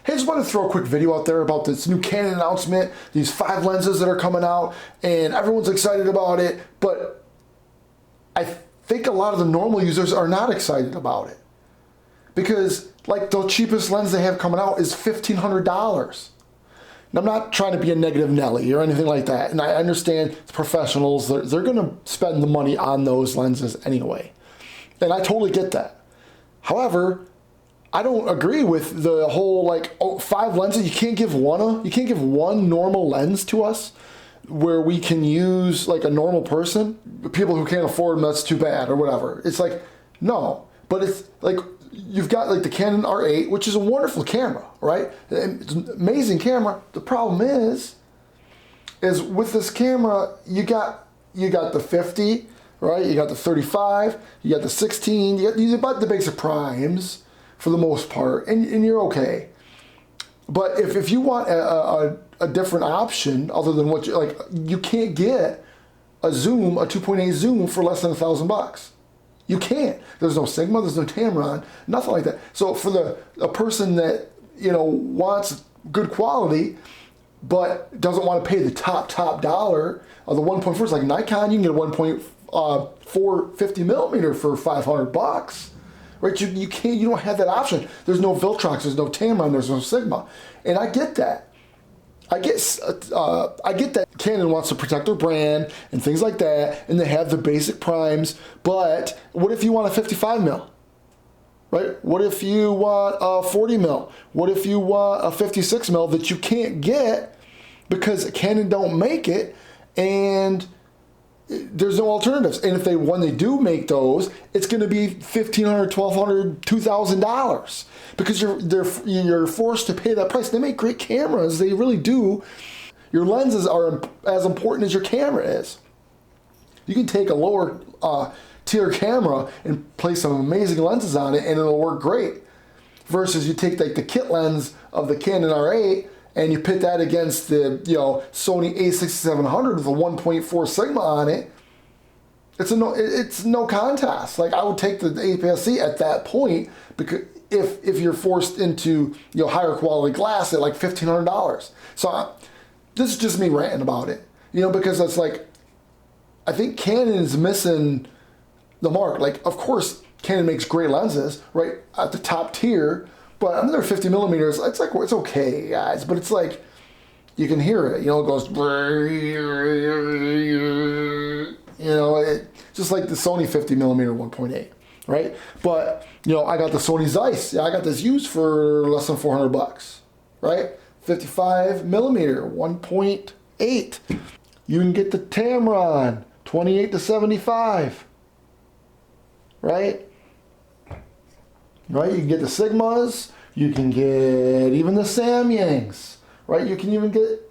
Hey, just want to throw a quick video out there about this new Canon announcement, these 5 lenses that are coming out, and everyone's excited about it, but I think a lot of the normal users are not excited about it. Because, like, the cheapest lens they have coming out is $1,500. Now, I'm not trying to be a negative Nelly or anything like that, and I understand professionals, they're going to spend the money on those lenses anyway. And I totally get that. However, I don't agree with the whole, like, 5 lenses. You can't give one normal lens to us where we can use, like, a normal person. People who can't afford them, that's too bad or whatever. It's like, no. But it's like, you've got, like, the Canon R8, which is a wonderful camera, right? It's an amazing camera. The problem is with this camera, you got the 50, right? You got the 35, you got the 16, you got the basic primes for the most part, and you're okay. But if you want a different option other than what you can't get a zoom, a 2.8 zoom for less than $1,000. You can't. There's no Sigma, there's no Tamron, nothing like that. So for a person that, you know, wants good quality, but doesn't want to pay the top dollar of the 1.4, it's like Nikon, you can get a 1.4 50 millimeter for $500. Right? You don't have that option. There's no Viltrox, there's no Tamron, there's no Sigma. And I get that. I get that Canon wants to protect their brand and things like that, and they have the basic primes, but what if you want a 55 mil? Right? What if you want a 40 mil? What if you want a 56 mil that you can't get because Canon don't make it, and there's no alternatives? And when they do make those, it's going to be $1,500, $1,200, $2,000 because you're forced to pay that price. They make great cameras, they really do. Your lenses are as important as your camera is. You can take a lower tier camera and place some amazing lenses on it, and it'll work great. Versus you take, like, the kit lens of the Canon R8 and you pit that against the, you know, Sony a6700 with a 1.4 Sigma on it. It's no contest. Like, I would take the APS-C at that point, because if you're forced into, you know, higher quality glass at like $1,500. So this is just me ranting about it, you know, because it's like, I think Canon is missing the mark. Like, of course, Canon makes great lenses, right, at the top tier, but under their 50 millimeters, it's like, it's okay, guys, but it's like, you can hear it, you know, it goes, you know, just like the Sony 50 millimeter 1.8, right? But, you know, I got the Sony Zeiss. Yeah, I got this used for less than $400, right? 55 millimeter 1.8. You can get the Tamron 28 to 75, right? Right? You can get the Sigmas. You can get even the Samyangs, right? You can even get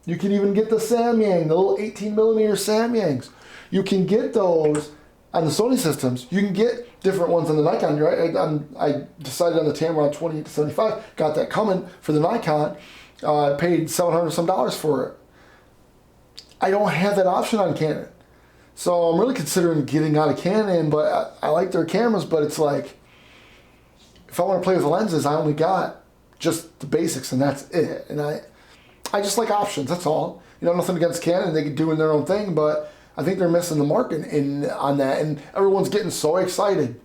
the Samyang, the little 18 millimeter Samyangs. You can get those on the Sony systems. You can get different ones on the Nikon, right? I decided on the Tamron 28 to 75, got that coming for the Nikon. Paid $700 some for it. I don't have that option on Canon. So I'm really considering getting out of Canon, but I like their cameras, but it's like, if I want to play with the lenses, I only got just the basics, and that's it. And I just like options, that's all. You know, nothing against Canon, they can do their own thing, but I think they're missing the mark on that, and everyone's getting so excited.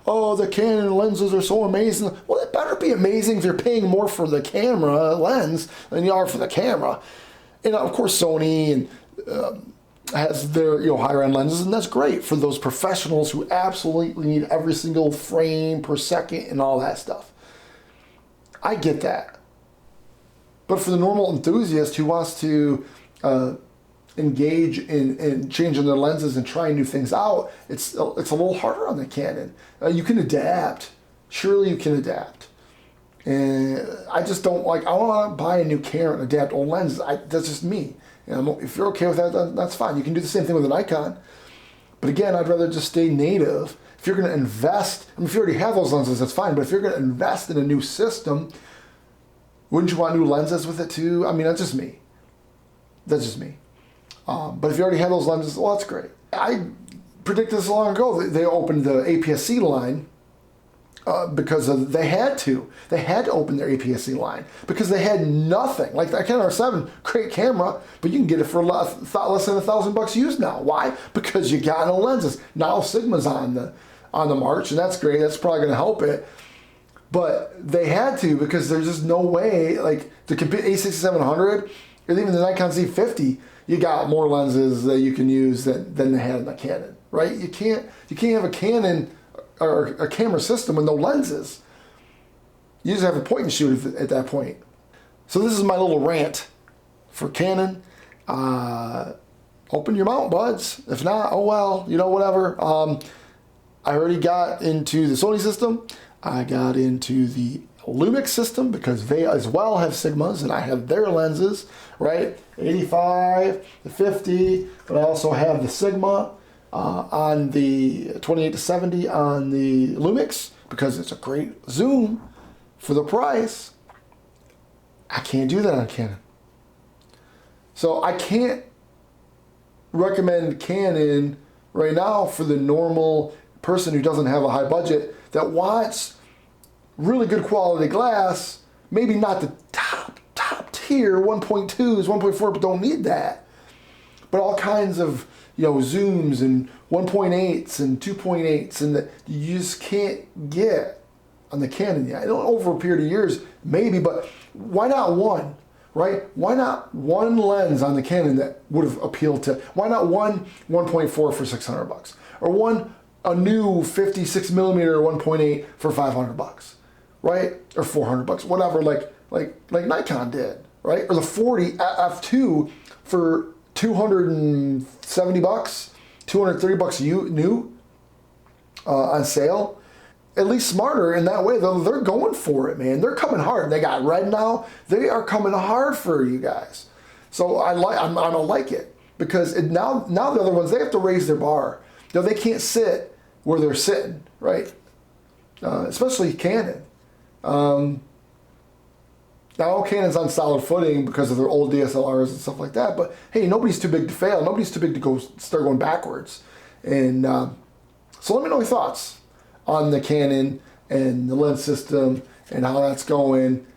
Oh, the Canon lenses are so amazing. Well, it better be amazing if you're paying more for the camera lens than you are for the camera. And of course, Sony and has their, you know, higher end lenses, and that's great for those professionals who absolutely need every single frame per second and all that stuff. I get that. But for the normal enthusiast who wants to engage in changing their lenses and trying new things out, it's a little harder on the Canon. You can adapt. Surely you can adapt. And I just don't like, I don't want to buy a new camera and adapt old lenses. That's just me. And if you're okay with that, that's fine. You can do the same thing with a Nikon. But again, I'd rather just stay native. If you're going to invest, I mean, if you already have those lenses, that's fine. But if you're going to invest in a new system, wouldn't you want new lenses with it too? I mean, that's just me. That's just me. But if you already have those lenses, well, that's great. I predicted this long ago. They opened the APS-C line because they had to. They had to open their APS-C line because they had nothing. Like the Canon R7, great camera, but you can get it for less than $1,000 used now. Why? Because you got no lenses. Now Sigma's on the march, and that's great. That's probably going to help it. But they had to because there's just no way. Like the A6700 or even the Nikon Z50, you got more lenses that you can use than they had in the Canon, right? You can't have a Canon or a camera system with no lenses. You just have a point and shoot at that point. So this is my little rant for Canon. Open your mount, buds. If not, oh well, whatever. I already got into the Sony system. I got into the Lumix system because they as well have Sigmas and I have their lenses, right? 85, the 50, but I also have the Sigma on the 28 to 70 on the Lumix because it's a great zoom for the price. I can't do that on Canon. So I can't recommend Canon right now for the normal person who doesn't have a high budget that wants really good quality glass, maybe not the top tier 1.2s, 1.4, but don't need that. But all kinds of zooms and 1.8s and 2.8s and that you just can't get on the Canon yet. Over a period of years, maybe, but why not one, right? Why not one lens on the Canon that would have appealed to? Why not one 1.4 for $600, or a new 56 millimeter 1.8 for $500, right? Or $400, whatever, like Nikon did, right? Or the 40 f2 for $270, $230 new on sale. At least smarter in that way, though. They're going for it, man. They're coming hard. They got red now. They are coming hard for you guys. So I like it because now the other ones, they have to raise their bar. They can't sit where they're sitting, right? Especially Canon. Now Canon's on solid footing because of their old DSLRs and stuff like that, but hey, nobody's too big to fail. Nobody's too big to start going backwards. And so let me know your thoughts on the Canon and the lens system and how that's going,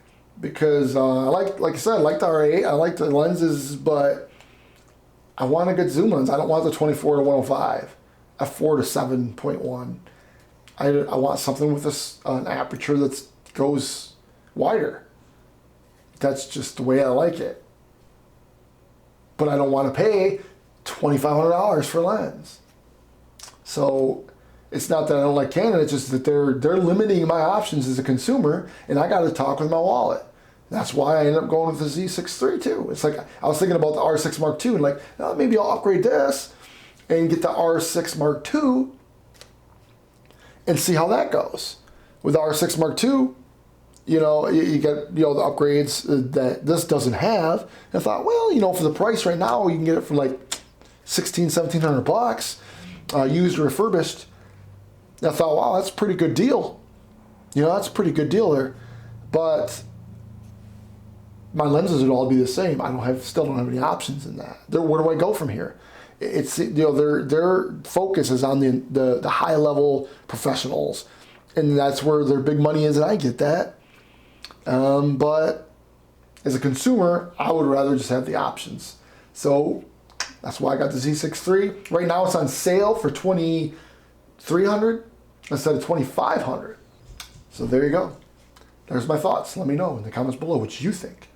because like I said, I like the R8, I like the lenses, but I want a good zoom lens. I don't want the 24 to 105, f4 to 7.1. I want something with an aperture that goes wider. That's just the way I like it. But I don't want to pay $2,500 for a lens. So it's not that I don't like Canon, it's just that they're limiting my options as a consumer, and I got to talk with my wallet. That's why I ended up going with the Z6 III too. It's like I was thinking about the R6 Mark II and like, oh, maybe I'll upgrade this and get the R6 Mark II and see how that goes. With the R6 Mark II, you get the upgrades that this doesn't have. And I thought, well, for the price right now, you can get it for like $1,700, used or refurbished. And I thought, wow, that's a pretty good deal. That's a pretty good deal there. But my lenses would all be the same. Still don't have any options in that. Where do I go from here? It's their focus is on the high level professionals, and that's where their big money is, and I get that. But as a consumer, I would rather just have the options. So that's why I got the Z6 III. Right now it's on sale for $2,300 instead of $2,500. So there you go. There's my thoughts. Let me know in the comments below what you think.